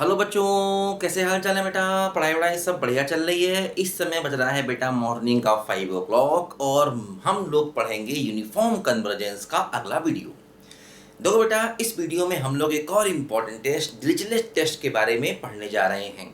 Hello बच्चों, कैसे हाल चाल है बेटा। पढ़ाई वढ़ाई सब बढ़िया चल रही है। इस समय बज रहा है बेटा मॉर्निंग का 5 o'clock और हम लोग पढ़ेंगे यूनिफॉर्म कन्वर्जेंस का अगला वीडियो। देखो बेटा, इस वीडियो में हम लोग एक और इम्पॉर्टेंट टेस्ट डिरिचलेट टेस्ट के बारे में पढ़ने जा रहे हैं।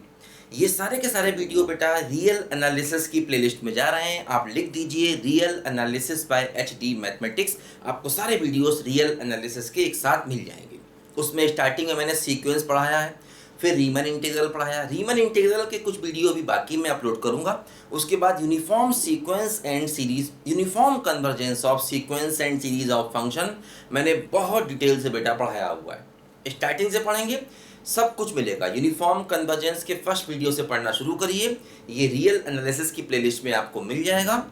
ये सारे के सारे वीडियो बेटा रियल एनालिसिस की प्लेलिस्ट में जा रहे हैं। आप लिख दीजिए real analysis bye HD mathematics. आपको सारे वीडियोस रियल एनालिसिस के एक साथ मिल जाएंगे। उसमें स्टार्टिंग में मैंने सीक्वेंस पढ़ाया है, फिर रीमन इंटीग्रल पढ़ाया। रीमन इंटीग्रल के कुछ वीडियो भी बाकी मैं अपलोड करूंगा। उसके बाद uniform sequence and series, uniform convergence of sequence and series of function मैंने बहुत डिटेल से बेटा पढ़ाया हुआ है। स्टार्टिंग से पढ़ेंगे, सब कुछ मिलेगा। यूनिफॉर्म कन्वर्जेंस के फर्स्ट वीडियो से पढ़ना शुरू करिए, ये रियल एनालिसिस की प्लेलिस्ट में आपको मिल जाएगा।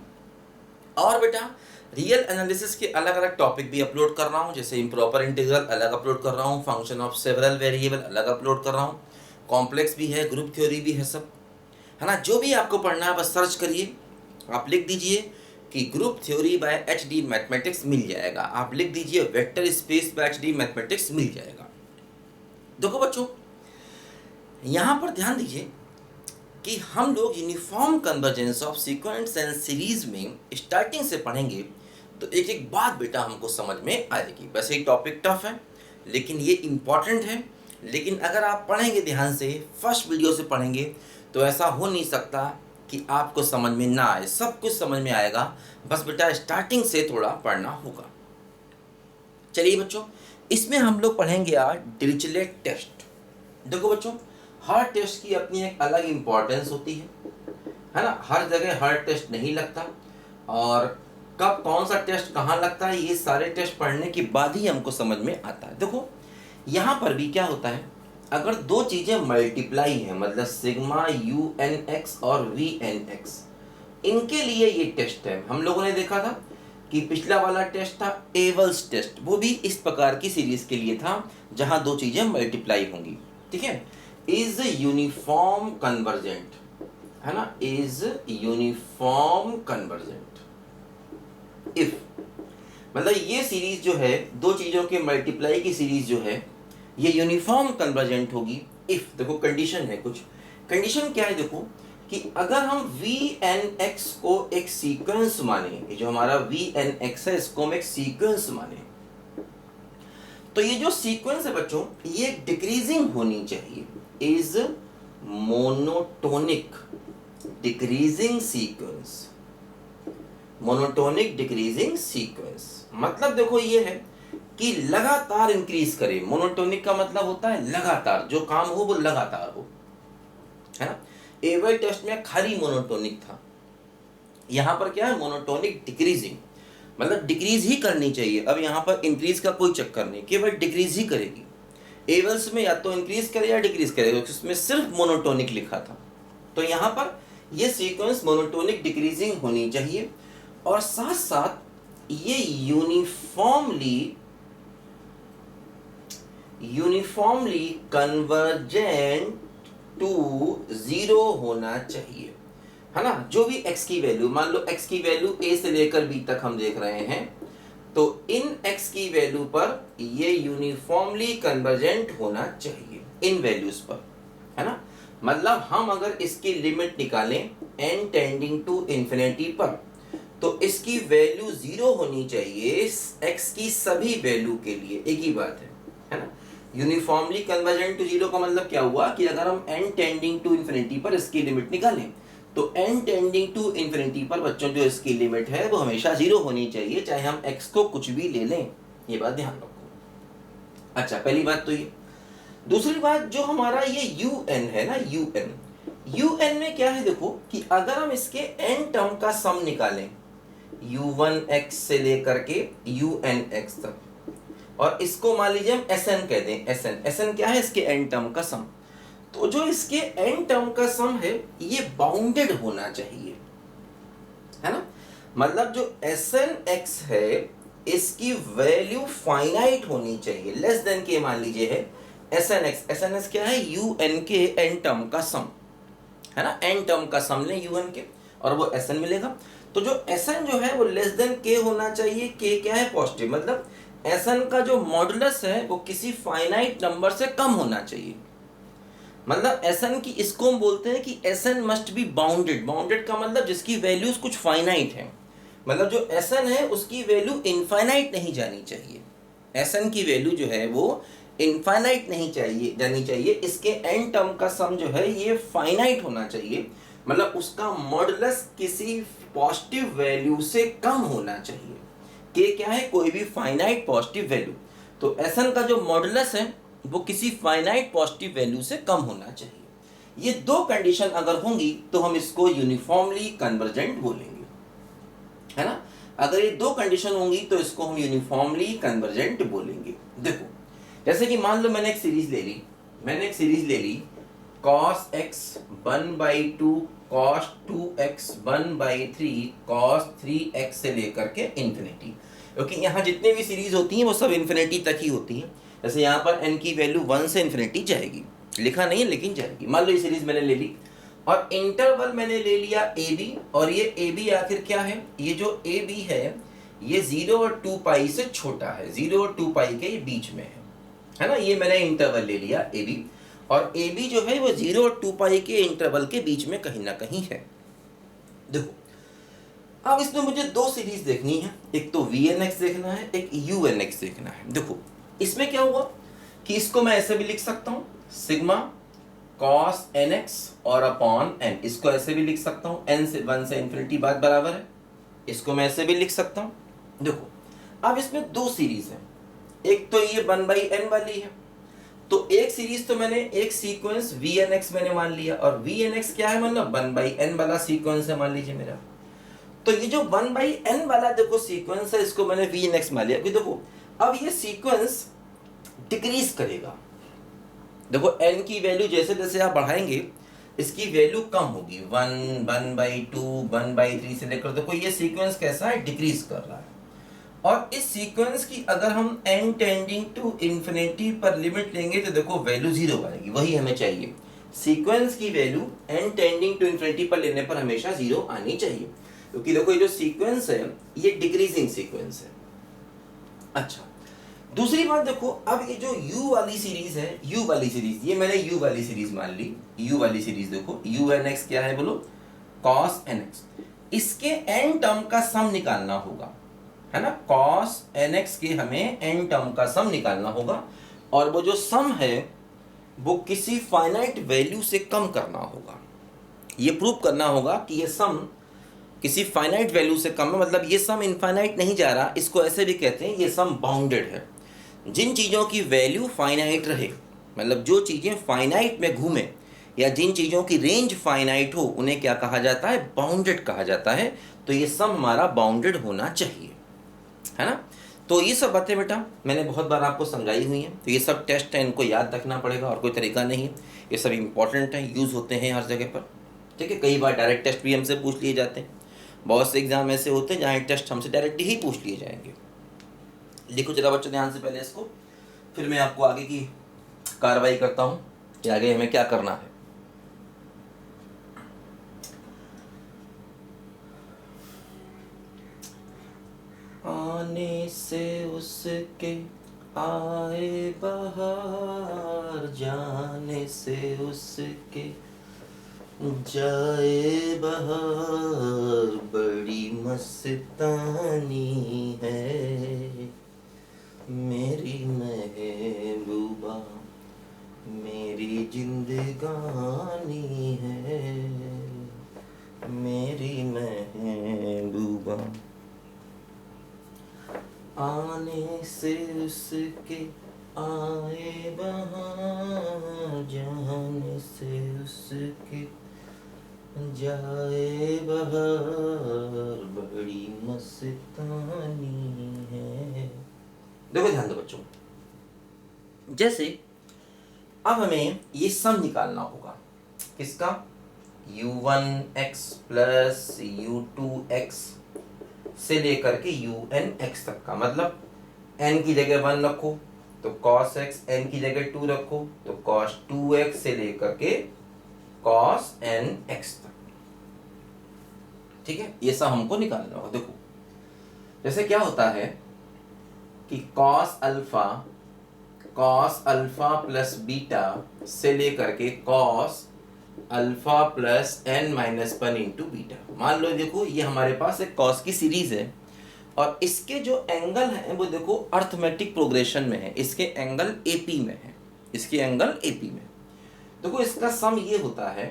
और बेटा रियल एनालिसिस के अलग अलग टॉपिक भी अपलोड कर रहा हूँ, जैसे इम्प्रॉपर इंटीग्रल अलग अपलोड कर रहा हूँ, फंक्शन ऑफ सेवरल वेरिएबल अलग अपलोड कर रहा हूँ, कॉम्प्लेक्स भी है, ग्रुप थ्योरी भी है, सब है ना। जो भी आपको पढ़ना है बस सर्च करिए, आप लिख दीजिए कि group theory by HD mathematics मिल जाएगा। आप लिख दीजिए vector space by HD mathematics मिल जाएगा। देखो बच्चों, यहाँ पर ध्यान दीजिए कि हम लोग uniform convergence of sequence and series में स्टार्टिंग से पढ़ेंगे तो एक एक बात बेटा हमको समझ में आएगी। वैसे ही टॉपिक टफ है लेकिन ये इम्पॉर्टेंट है। लेकिन अगर आप पढ़ेंगे ध्यान से, फर्स्ट वीडियो से पढ़ेंगे, तो ऐसा हो नहीं सकता कि आपको समझ में ना आए। सब कुछ समझ में आएगा, बस बेटा स्टार्टिंग से थोड़ा पढ़ना होगा। चलिए बच्चों, इसमें हम लोग पढ़ेंगे आज डिरिचलेट टेस्ट। देखो बच्चों, हर टेस्ट की अपनी एक अलग इम्पोर्टेंस होती है ना। हर जगह हर टेस्ट नहीं लगता, और कब कौन सा टेस्ट कहाँ लगता है ये सारे टेस्ट पढ़ने के बाद ही हमको समझ में आता है। देखो यहाँ पर भी क्या होता है, अगर दो चीजें मल्टीप्लाई हैं, मतलब सिग्मा UNX और VNX, इनके लिए ये टेस्ट है। हम लोगों ने देखा था कि पिछला वाला टेस्ट था एवल्स टेस्ट, वो भी इस प्रकार की सीरीज के लिए था जहां दो चीजें मल्टीप्लाई होंगी। ठीक है, इज यूनिफॉर्म कन्वर्जेंट, है ना, इज यूनिफॉर्म कन्वर्जेंट इफ, मतलब ये सीरीज जो है दो चीजों के मल्टीप्लाई की सीरीज जो है ये यूनिफॉर्म कन्वर्जेंट होगी इफ। देखो कंडीशन है, कुछ कंडीशन क्या है, देखो कि अगर हम VNX को एक सीक्वेंस माने, ये जो हमारा VNX है इसको हम एक सीक्वेंस माने, तो ये जो सीक्वेंस है बच्चों ये डिक्रीजिंग होनी चाहिए। Is monotonic decreasing sequence, monotonic decreasing sequence मतलब देखो ये है कि लगातार इंक्रीज करे। मोनोटोनिक का मतलब होता है लगातार, जो काम हो वो लगातार हो, है ना। एवल टेस्ट में खाली मोनोटोनिक था, यहां पर क्या है मोनोटोनिक डिक्रीजिंग, मतलब डिक्रीज ही करनी चाहिए। अब यहां पर इंक्रीज का कोई चक्कर नहीं, केवल डिक्रीज ही करेगी। एवल्स में या तो इंक्रीज करे या डिक्रीज करेगा, उसमें सिर्फ मोनोटोनिक लिखा था। तो यहां पर ये सीक्वेंस मोनोटोनिक डिक्रीजिंग होनी चाहिए, और साथ साथ ये यूनिफॉर्मली कन्वर्जेंट टू 0 होना चाहिए, है ना। जो भी x की वैल्यू, मान लो x की वैल्यू a से लेकर b तक हम देख रहे हैं, तो इन x की वैल्यू पर ये यूनिफॉर्मली कन्वर्जेंट होना चाहिए इन वैल्यूज पर, है ना। मतलब हम अगर इसकी लिमिट निकालें n टेंडिंग टू इंफिनिटी पर, तो इसकी वैल्यू 0 होनी चाहिए x की सभी वैल्यू के लिए। एक ही बात है ना। यूनिफॉर्मली कन्वर्जेंट टू 0 का मतलब क्या हुआ कि अगर हम n टेंडिंग टू इंफिनिटी पर इसकी लिमिट निकालें, तो n टेंडिंग टू इंफिनिटी पर बच्चों जो इसकी लिमिट है वो हमेशा 0 होनी चाहिए, चाहे हम x को कुछ भी ले लें। ये बात ध्यान रखो। अच्छा, पहली बात तो ये। दूसरी बात, जो हमारा ये UN है ना, UN में क्या है, देखो कि अगर हम इसके n टर्म का सम निकालें, U1x से लेकर के UNX तक, और इसको मान लीजिए हम SN कह दें। SN क्या है, इसके n टर्म का सम। तो जो इसके n टर्म का सम है ये बाउंडेड होना चाहिए, है ना। मतलब जो SNX है इसकी वैल्यू फाइनाइट होनी चाहिए, लेस देन के मान लीजिए है SNX क्या है, UN के n टर्म का सम, है ना। n टर्म का सम लें UN के और वो SN मिलेगा। तो जो SN जो है वो लेस देन k होना चाहिए। k क्या है, पॉजिटिव, मतलब SN का जो मॉडुलस है वो किसी फाइनाइट नंबर से कम होना चाहिए। मतलब Sn की, इसको हम बोलते हैं कि Sn must be bounded. Bounded का मतलब जिसकी वैल्यूज कुछ फाइनाइट है, मतलब जो Sn है उसकी वैल्यू इनफाइनाइट नहीं जानी चाहिए। Sn की वैल्यू जो है वो इनफाइनाइट नहीं चाहिए जानी चाहिए। इसके एन टर्म का सम जो है ये फाइनाइट होना चाहिए, मतलब उसका मॉडुलस किसी पॉजिटिव वैल्यू से कम होना चाहिए। के क्या है, कोई भी फाइनाइट पॉजिटिव वैल्यू। तो Sn का जो मॉडुलस है वो किसी फाइनाइट पॉजिटिव वैल्यू से कम होना चाहिए। ये दो कंडीशन अगर होंगी तो हम इसको यूनिफॉर्मली कन्वर्जेंट बोलेंगे, है ना। अगर ये दो कंडीशन होंगी तो इसको हम यूनिफॉर्मली कन्वर्जेंट बोलेंगे। देखो जैसे कि मान लो मैंने एक सीरीज ले ली cos x 1/2 cos 2x 1/3 cos 3x से लेकर के इन्फिनिटी, क्योंकि यहाँ जितने भी सीरीज होती हैं वो सब इन्फिनिटी तक ही होती हैं। जैसे यहाँ पर n की वैल्यू 1 से इन्फिनिटी जाएगी, लिखा नहीं है लेकिन जाएगी। मान लो ये सीरीज मैंने ले ली और इंटरवल मैंने ले लिया ए बी, और ये ए बी आखिर क्या है, ये जो ए बी है ये 0 और 2 पाई से छोटा है, 0 और 2 पाई के बीच में है ना। ये मैंने इंटरवल ले लिया ए बी, और ए बी जो है वो 0 और 2 पाई के इंटरवल के बीच में कहीं ना कहीं है। देखो अब इसमें मुझे दो सीरीज देखनी है, एक तो VNX देखना है, एक UNX देखना है। देखो इसमें क्या हुआ कि इसको मैं ऐसे भी लिख सकता हूँ सिग्मा cos nx और अपॉन n, इसको ऐसे भी लिख सकता हूँ n से 1 से इन्फिनिटी बात बराबर है, इसको मैं ऐसे भी लिख सकता हूँ। देखो अब इसमें दो सीरीज है, एक तो ये 1/n वाली है, तो एक सीरीज तो मैंने एक सीक्वेंस VNX मैंने मान लिया, और VNX क्या है, मतलब 1/n वाला सीक्वेंस है मान लीजिए मेरा। तो ये जो 1/n वाला देखो सीक्वेंस है इसको मैंने VNX मान लिया। अभी देखो अब ये सीक्वेंस डिक्रीज करेगा। देखो n की वैल्यू जैसे जैसे आप बढ़ाएंगे इसकी वैल्यू कम होगी, 1 1/2 1/3 से लेकर, देखो ये सीक्वेंस कैसा है, डिक्रीज कर रहा है। और इस सीक्वेंस की अगर हम n टेंडिंग टू इन्फिनिटी पर लिमिट लेंगे तो देखो वैल्यू 0 आएगी, वही हमें चाहिए। सीक्वेंस की value n tending to infinity पर लेने पर हमेशा 0 आनी चाहिए, क्योंकि देखो ये जो सीक्वेंस है ये डिक्रीजिंग सीक्वेंस है। अच्छा दूसरी बात देखो, अब ये जो U वाली सीरीज है, U वाली सीरीज, ये मैंने U वाली सीरीज मान ली। U वाली सीरीज देखो UNX क्या है बोलो, cos nx, इसके n टर्म का सम निकालना होगा, है ना। cos nx के हमें n टर्म का सम निकालना होगा, और वो जो सम है वो किसी फाइनाइट वैल्यू से कम करना होगा। ये प्रूव करना होगा कि ये सम किसी फाइनाइट वैल्यू से कम है, मतलब ये सम इनफाइनाइट नहीं जा रहा, इसको ऐसे भी कहते हैं ये सम बाउंडेड है। जिन चीज़ों की वैल्यू फाइनाइट रहे, मतलब जो चीज़ें फाइनाइट में घूमें या जिन चीज़ों की रेंज फाइनाइट हो उन्हें क्या कहा जाता है, बाउंडेड कहा जाता है। तो ये सम हमारा बाउंडेड होना चाहिए, है ना। तो ये सब बातें बेटा मैंने बहुत बार आपको समझाई हुई हैं, तो ये सब टेस्ट है, इनको याद रखना पड़ेगा और कोई तरीका नहीं है। ये सब इंपॉर्टेंट है, यूज़ होते हैं हर जगह पर, ठीक है। कई बार डायरेक्ट टेस्ट भी हमसे पूछ लिए जाते हैं, बहुत से एग्जाम ऐसे होते हैं जहाँ टेस्ट हमसे डायरेक्ट ही पूछ लिए जाएंगे। लिखो जरा बच्चों ध्यान से पहले इसको, फिर मैं आपको आगे की कार्रवाई करता हूँ कि आगे हमें क्या करना है। आने से उसके आए बहार, जाने से उसके जाए बहार, बड़ी मस्तानी है मेरी महबूबा, मेरी जिंदगानी है मेरी महबूबा। आने से उसके आए बहार, जाने से उसके जाए बहार, बड़ी मस्तानी है। देखो ध्यान दो बच्चों, जैसे अब हमें ये सम निकालना होगा किसका, u1x प्लस u2x से लेकर के unx तक का, मतलब n की जगह 1 रखो तो cos x, n की जगह 2 रखो तो cos 2x से लेकर के cos nx तक, ठीक है। ये सब हमको निकालना होगा। देखो जैसे क्या होता है कि cos alpha cos alpha plus beta से लेकर के cos alpha plus N minus one into beta. मान लो देखो ये हमारे पास एक कॉस की सीरीज है और इसके जो एंगल हैं वो देखो अर्थमेटिक प्रोग्रेशन में है, इसके एंगल एपी में है, इसके एंगल एपी में। देखो इसका सम ये होता है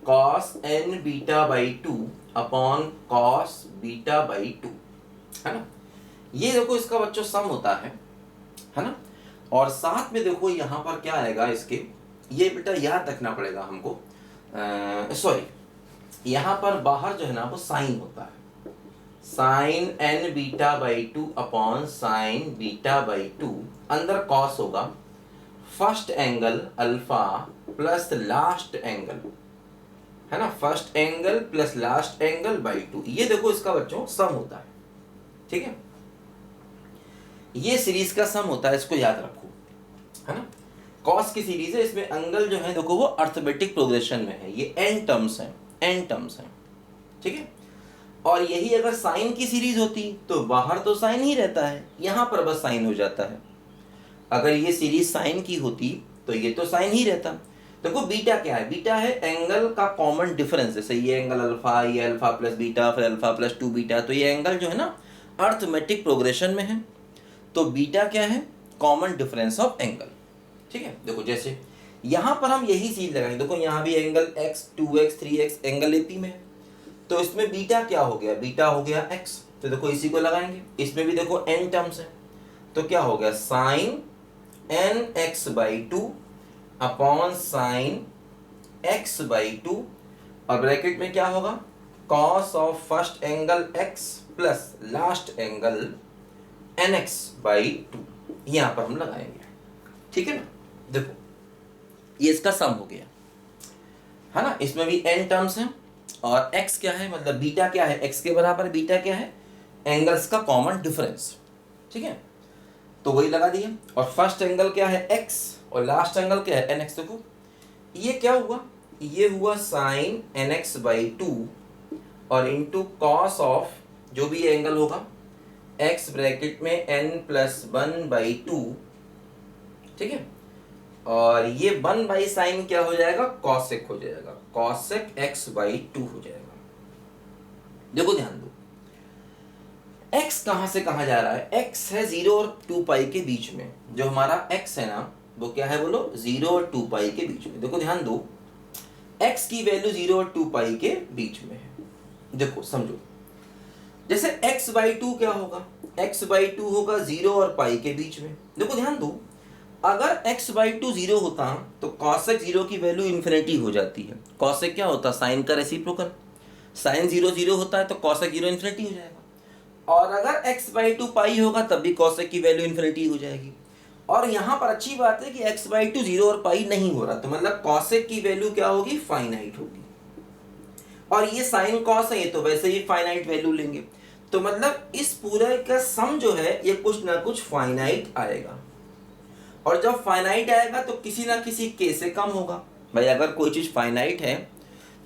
cos N beta by two upon cos beta by two, है ना। ये देखो इसका बच्चों सम होता है ना। और साथ में देखो यहाँ पर क्या आएगा इसके, ये बेटा याद रखना पड़ेगा हमको, सॉरी यहाँ पर बाहर जो है ना वो साइन होता है, sine n beta by two upon sine beta by two, अंदर कॉस होगा, first angle alpha plus last angle, है ना, first angle plus last angle by two. ये देखो इसका बच्चों सम होता है, ठीक है, ये सीरीज का सम होता है, इसको याद रखो, है ना। कॉस की सीरीज है, इसमें एंगल जो है देखो वो अर्थमेटिक प्रोग्रेशन में है, ये एन टर्म्स हैं, ठीक है। और यही अगर साइन की सीरीज होती तो बाहर तो साइन ही रहता है, यहां पर बस साइन हो जाता है। अगर ये सीरीज साइन की होती तो ये तो साइन ही रहता। देखो बीटा क्या है, बीटा है एंगल का कॉमन डिफरेंस, जैसे ये एंगल अल्फा, ये अल्फा प्लस बीटा, फिर अल्फा प्लस टू बीटा, तो ये एंगल जो है ना अर्थमेटिक प्रोग्रेशन में है। तो बीटा क्या है, कॉमन डिफरेंस ऑफ एंगल, ठीक है। देखो जैसे यहां पर हम यही चीज लगाएंगे, देखो यहां भी angle x 2x 3x angle AP में है, तो इसमें बीटा क्या हो गया, बीटा हो गया x, तो देखो इसी को लगाएंगे। इसमें भी देखो n टर्म्स है, तो क्या हो गया sine n x by two upon sine x by two, और ब्रैकेट में क्या होगा cos of first angle x plus last angle n x by two, यहां पर हम लगाएंगे, ठीक है ना। देखो ये इसका सम हो गया, है ना। इसमें भी n टर्म्स हैं और x क्या है, मतलब बीटा क्या है, x के बराबर, बीटा क्या है एंगल्स का कॉमन डिफरेंस, ठीक है। तो वही लगा दिए, और फर्स्ट एंगल क्या है x और लास्ट एंगल क्या है nx। देखो ये क्या हुआ, ये हुआ साइन nx बाई टू और इंटू कॉस ऑफ जो भी एंगल होगा x ब्रैकेट में n plus one by two, ठीक है। और ये वन बाई साइन क्या हो जाएगा, कॉसेक हो जाएगा, कॉसेक x बाई टू हो जाएगा। देखो ध्यान दो x कहां से कहां जा रहा है, x है 0 और 2 पाई के बीच में, जो हमारा x है ना वो क्या है बोलो 0 और 2 पाई के बीच में। देखो ध्यान दो x की वैल्यू 0 और 2 पाई के बीच में है। देखो समझो जैसे x बाई टू क्या होगा, x बाई टू होगा 0 और पाई के बीच में। देखो ध्यान दो अगर x बाई टू 0 होता तो कॉसेक 0 की वैल्यू इन्फिनिटी हो जाती है। कॉसेक क्या होता, साइन का रेसिप्रोकल, साइन 0 0 होता है तो कॉसेक 0 इन्फिनिटी हो जाएगा। और अगर x बाई टू पाई होगा तब भी कॉसेक की वैल्यू इन्फिनिटी हो जाएगी। और यहाँ पर अच्छी बात है कि x बाई टू 0 और पाई नहीं हो रहा, तो मतलब कॉसेक की वैल्यू क्या होगी, फाइनाइट होगी। और ये साइन कॉस है, ये तो वैसे ही फाइनाइट वैल्यू लेंगे, तो मतलब इस पूरे का सम जो है ये कुछ ना कुछ फाइनाइट आएगा। और जब फाइनाइट आएगा तो किसी ना किसी के से कम होगा। भाई अगर कोई चीज़ फाइनाइट है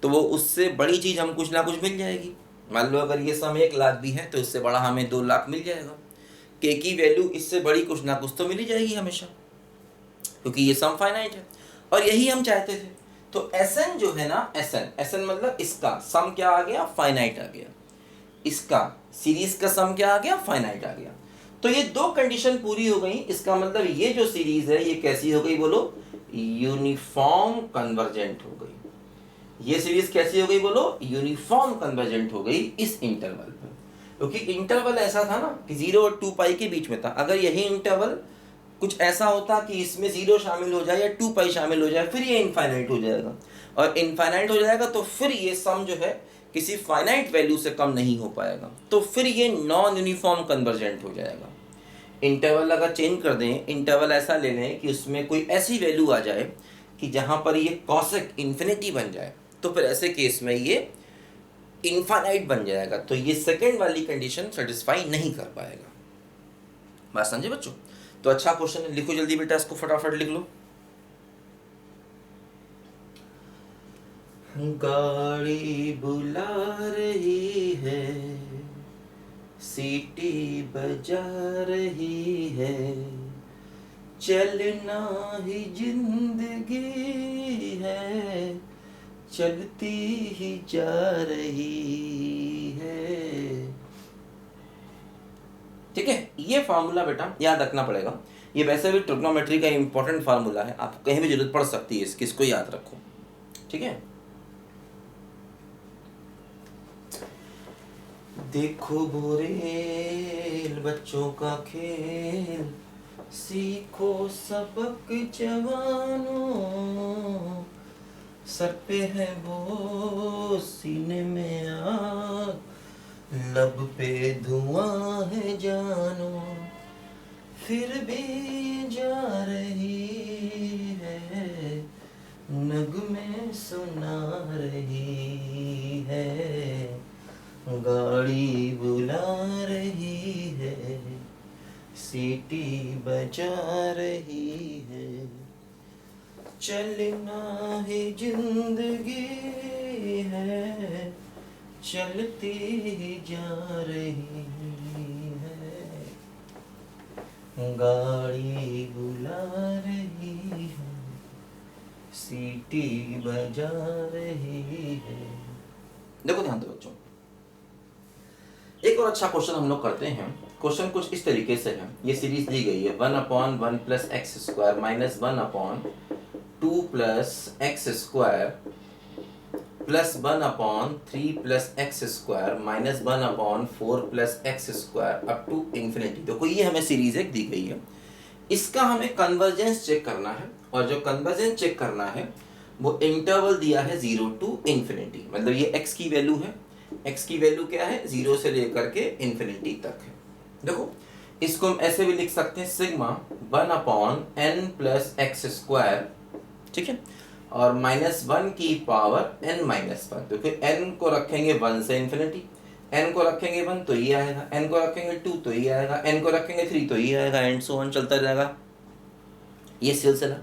तो वो उससे बड़ी चीज़ हम कुछ ना कुछ मिल जाएगी। मान लो अगर ये सम 1 लाख भी है तो इससे बड़ा हमें 2 लाख मिल जाएगा। के की वैल्यू इससे बड़ी कुछ ना कुछ तो मिल ही जाएगी हमेशा, क्योंकि ये सम फाइनाइट है और यही हम चाहते थे। तो Sn जो है ना, Sn मतलब इसका सम क्या आ गया, फाइनाइट आ गया। इसका सीरीज का सम क्या आ गया, फाइनाइट आ गया। तो ये दो कंडीशन पूरी हो गई। इसका मतलब ये जो सीरीज है ये कैसी हो गई बोलो, यूनिफॉर्म कन्वर्जेंट हो गई। ये सीरीज कैसी हो गई बोलो, यूनिफॉर्म कन्वर्जेंट हो गई इस इंटरवल पर। क्योंकि इंटरवल ऐसा था ना कि 0 और 2 पाई के बीच में था। अगर यही इंटरवल कुछ ऐसा होता कि इसमें 0 शामिल हो जाए या 2 पाई शामिल हो जाए, फिर ये इनफाइनाइट हो जाएगा। और इनफाइनाइट हो जाएगा तो फिर ये सम जो है किसी फाइनाइट वैल्यू से कम नहीं हो पाएगा, तो फिर ये नॉन यूनिफॉर्म कन्वर्जेंट हो जाएगा। इंटरवल अगर चेंज कर दें, इंटरवल ऐसा ले लें कि उसमें कोई ऐसी वैल्यू आ जाए कि जहाँ पर ये कॉसेक इन्फिनिटी बन जाए, तो फिर ऐसे केस में ये इनफाइनाइट बन जाएगा। तो ये सेकेंड वाली कंडीशन सेटिस्फाई नहीं कर पाएगा। बात समझे बच्चों? तो अच्छा क्वेश्चन है, लिखो जल्दी बेटा, इसको फटाफट लिख लो। गाड़ी बुला रही है, सीटी बजा रही है, चलना ही जिंदगी है, चलती ही जा रही है। ठीक है, ये फार्मूला बेटा याद रखना पड़ेगा। ये वैसे भी ट्रिग्नोमेट्री का इंपॉर्टेंट फार्मूला है, आपको कहीं भी जरूरत पड़ सकती है इसकी, इसको याद रखो। ठीक है, देखो बुरेल बच्चों का खेल, सीखो सबक जवानों, सर पे है वो सीने में आग, लब पे धुआं है जानो, फिर भी जा रही है, नगमे सुना रही है, गाड़ी बुला रही है, सीटी बजा रही है, चलना ही जिंदगी है, चलती ही जा रही है, गाड़ी बुला रही है, सीटी बजा रही है। देखो ध्यान दो बच्चों, एक और अच्छा क्वेश्चन हम लोग करते हैं। क्वेश्चन कुछ इस तरीके से है, ये सीरीज दी गई है 1/1 plus x square minus 1/2 plus x square plus 1/3 plus x square minus 1/4 plus x square up to infinity. देखो ये हमें सीरीज एक दी गई है, इसका हमें कन्वर्जेंस चेक करना है, और जो कन्वर्जेंस चेक करना है वो इंटरवल दिया है 0 टू इंफिनिटी। मतलब ये x की वैल्यू है, x की वैल्यू क्या है, 0 से लेकर के इंफिनिटी तक है। देखो इसको हम ऐसे भी लिख सकते हैं, sigma 1/n plus x square, ठीक है, और -1 की पावर n माइनस 1। देखो n को रखेंगे 1 से इंफिनिटी, n को रखेंगे 1 तो ये आएगा, n को रखेंगे 2 तो ये आएगा, n को रखेंगे 3 तो ये आएगा, एंड सो ऑन चलता जाएगा। ये सिलसिला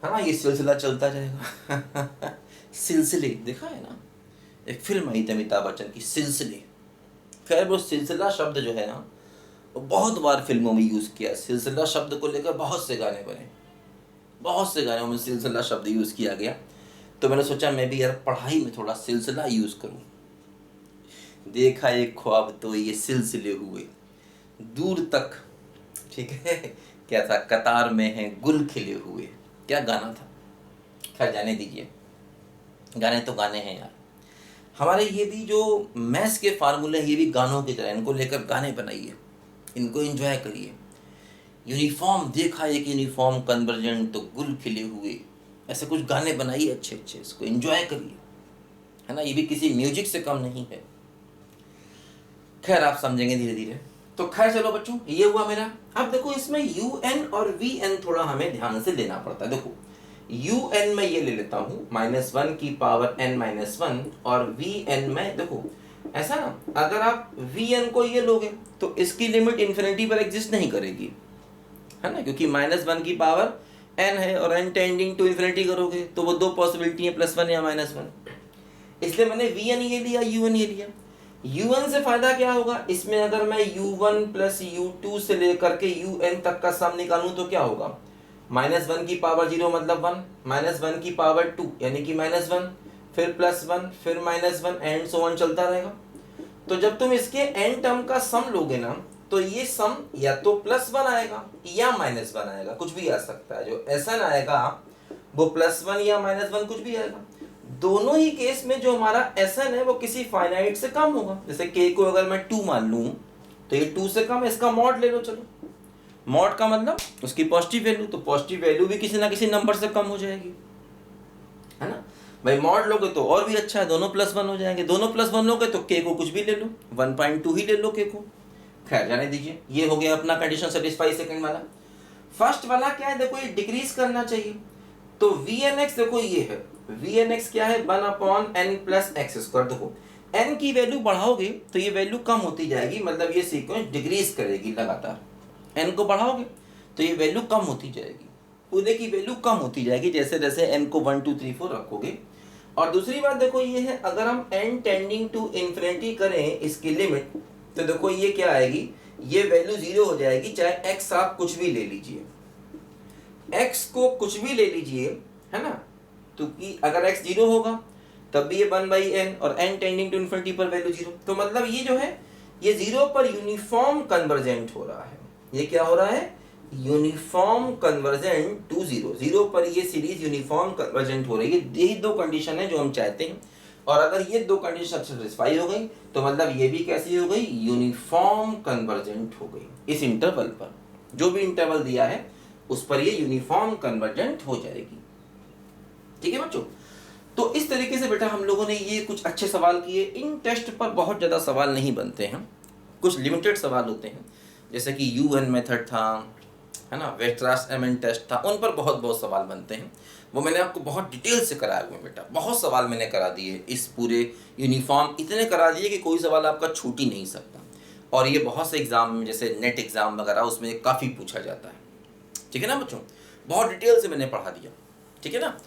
है ना, ये सिलसिला चलता जाएगा। सिलसिले देखा है ना, एक फिल्म आई थी अमिताभ बच्चन की, सिलसिले। खैर वो सिलसिला शब्द जो है ना, वो बहुत बार फिल्मों में यूज़ किया। सिलसिला शब्द को लेकर बहुत से गाने बने, बहुत से गानों में सिलसिला शब्द यूज़ किया गया। तो मैंने सोचा मैं भी यार पढ़ाई में थोड़ा सिलसिला यूज़ करूं। देखा एक ख्वाब तो ये सिलसिले हुए दूर तक, ठीक है, क्या था, कतार में है गुल खिले हुए, क्या गाना था। खैर जाने दीजिए, गाने तो गाने हैं यार। हमारे ये भी जो मैथ्स के फार्मूले हैं, ये भी गानों की तरह, इनको लेकर गाने बनाइए, इनको एंजॉय करिए। यूनिफॉर्म देखा एक यूनिफॉर्म कन्वर्जेंट तो गुल खिले हुए, ऐसे कुछ गाने बनाइए अच्छे अच्छे, इसको एंजॉय करिए, है ना। ये भी किसी म्यूजिक से कम नहीं है। खैर आप समझेंगे धीरे धीरे। तो खैर चलो बच्चों, ये हुआ मेरा। अब देखो इसमें un और vn थोड़ा हमें ध्यान से लेना पड़ता है। देखो un में ये ले लेता हूँ -1 की पावर n माइनस 1, और vn में देखो ऐसा ना, अगर आप vn को ये लोगे तो इसकी लिमिट इन्फिनिटी पर एग्जिस्ट नहीं करेगी, है ना, क्योंकि -1 की पावर n है और n टेंडिंग टू इन्फिनिटी करोगे तो वो दो पॉसिबिलिटी है, +1 या -1। इसलिए मैंने vn ये लिया, un ये लिया। un से फायदा क्या होगा, इसमें अगर मैं u1 प्लस u2 से लेकर के un तक का सम निकालूं तो क्या होगा, -1 की पावर 0 मतलब 1, -1 की पावर 2 यानी कि -1, फिर +1, फिर -1, एंड सो ऑन चलता रहेगा। तो जब तुम इसके n टर्म का सम लोगे ना, तो ये सम या तो +1 आएगा या -1 आएगा, कुछ भी आ सकता है। जो Sn आएगा वो +1 या -1 कुछ भी आएगा। दोनों ही केस में जो हमारा Sn है वो किसी फाइनाइट से कम होगा। जैसे k को अगर मैं 2 मान लूं तो ये 2 से कम है, इसका मॉड ले लो। चलो मॉड का मतलब उसकी पॉजिटिव वैल्यू, तो पॉजिटिव वैल्यू भी किसी ना किसी नंबर से कम हो जाएगी, है ना भाई। मॉड लोगे तो और भी अच्छा है, दोनों +1 हो जाएंगे। दोनों +1 लोगे तो k को कुछ भी ले लो, 1.2 ही ले लो k को। खैर जाने दीजिए, ये हो गया अपना कंडीशन सेटिस्फाई सेकंड वाला। फर्स्ट वाला क्या है, देखो ये डिक्रीज करना चाहिए, तो vnx देखो ये है, vnx क्या है, 1/n प्लस एक्स स्क्वायर। देखो n की वैल्यू बढ़ाओगे तो ये वैल्यू कम होती जाएगी, मतलब ये सीक्वेंस डिक्रीज करेगी लगातार। n को बढ़ाओगे तो ये वैल्यू कम होती जाएगी, पूरे की वैल्यू कम होती जाएगी जैसे जैसे n को 1 2 3 4 रखोगे। और दूसरी बात देखो ये है, अगर हम n टेंडिंग टू इन्फिनिटी करें इसकी लिमिट, तो देखो ये क्या आएगी, ये वैल्यू 0 हो जाएगी, चाहे x आप कुछ भी ले लीजिए, x को कुछ भी ले लीजिए, है ना, तो कि अगर x 0 होगा तब भी ये 1/n और n टेंडिंग टू इन्फिनिटी पर वैल्यू 0, तो मतलब ये जो है ये 0 पर यूनिफॉर्म कन्वर्जेंट हो रहा है। ये क्या हो रहा है? यूनिफॉर्म कन्वर्जेंट टू 0, 0 पर ये सीरीज यूनिफॉर्म कन्वर्जेंट हो रही है। यही दो कंडीशन है जो हम चाहते हैं, और अगर ये दो कंडीशन सेटिस्फाई हो गई तो मतलब ये भी कैसी हो गई? यूनिफॉर्म कन्वर्जेंट हो गई। इस इंटरवल पर जो भी इंटरवल दिया है उस पर ये यूनिफॉर्म कन्वर्जेंट हो जाएगी। ठीक है बच्चों, तो इस तरीके से बेटा हम लोगों ने ये कुछ अच्छे सवाल किए। इन टेस्ट पर बहुत ज़्यादा सवाल नहीं बनते हैं, कुछ लिमिटेड सवाल होते हैं, जैसे कि UN मेथड था, है ना, वेक्टर्स एमएन टेस्ट था, उन पर बहुत बहुत सवाल बनते हैं। वो मैंने आपको बहुत डिटेल से कराया हुआ है बेटा, बहुत सवाल मैंने करा दिए इस पूरे यूनिफॉर्म, इतने करा दिए कि कोई सवाल आपका छूट ही नहीं सकता। और ये बहुत से एग्जाम में, जैसे नेट एग्जाम वगैरह, उसमें काफ़ी पूछा जाता है। ठीक है ना बच्चों, बहुत डिटेल से मैंने पढ़ा दिया। ठीक है ना,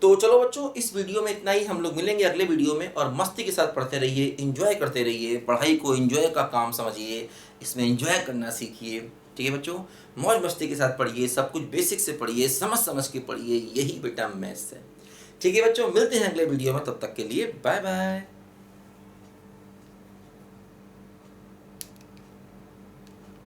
तो चलो बच्चों, इस वीडियो में इतना ही। हम लोग मिलेंगे अगले वीडियो में, और मस्ती के साथ पढ़ते रहिए, एंजॉय करते रहिए, पढ़ाई को एंजॉय का काम समझिए, इसमें एंजॉय करना सीखिए। ठीक है बच्चों, मौज मस्ती के साथ पढ़िए, सब कुछ बेसिक से पढ़िए, समझ समझ के पढ़िए, यही बेटा मैथ्स है। ठीक है बच्चों, मिलते हैं अगले वीडियो में, तब तक के लिए बाय बाय।